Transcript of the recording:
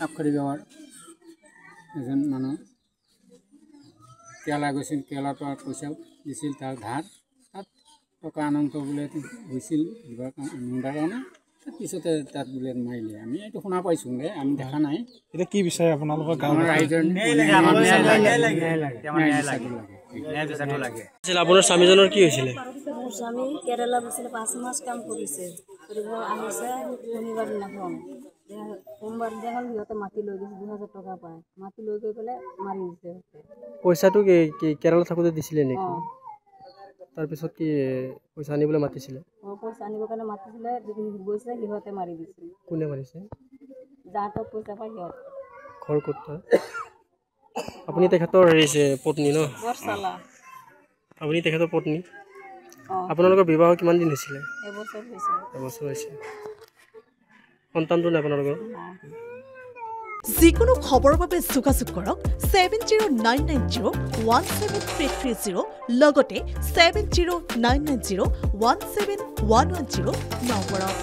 কাপখাৰী গাঁৱৰ এজন মানুহ কেৰেলা গৈছিল, কেৰেলাৰ পৰা পইচা দিছিল তাৰ ধাৰ, তাত টকা অনন্ত বোলে হৈছিল কিবা নন্দাৰ কাৰণে, পিছতে তাত বোলে মাৰিলে। আমি এইটো শুনা পাইছোঁ, আমি দেখা নাই। এতিয়া কি বিচাৰে আপোনালোকৰ গাঁৱৰ ৰাইজৰ আপোনাৰ স্বামীজনৰ কি হৈছিলে? মোৰ স্বামী কেৰেলা গৈছিলে, 5 মাহ কাম কৰিছে, আহিছে শনিবাৰ দিনাখন। সোমবাৰ দিনাখন সিহঁতে মাটি লৈ গৈছে, 2000 টকা পায়, মাটি লৈ গৈ পেলাই মাৰি দিছে। পইচাটো কি কেৰেলা থাকোঁতে দিছিলে নেকি? তাৰপিছত কি পইচা আনিবলৈ মাতিছিলে? পইচা আনিবৰ কাৰণে মাতিছিলে, গৈছে সিহঁতে মাৰি দিছিল। কোনে মাৰিছে? যাহঁতক পইচা পায় সিহঁত। ঘৰ ক'ত? আপুনি তেখেতৰ পত্নী ন? আপুনি তেখেতৰ পত্নী? আপোনালোকৰ বিবাহ কিমান দিন হৈছিলে? এবছৰ হৈছে। সন্তানটো নাই আপোনালোকৰ? যিকোনো খবৰৰ বাবে যোগাযোগ কৰক 7099017330 লগতে 7099017110 নম্বৰত।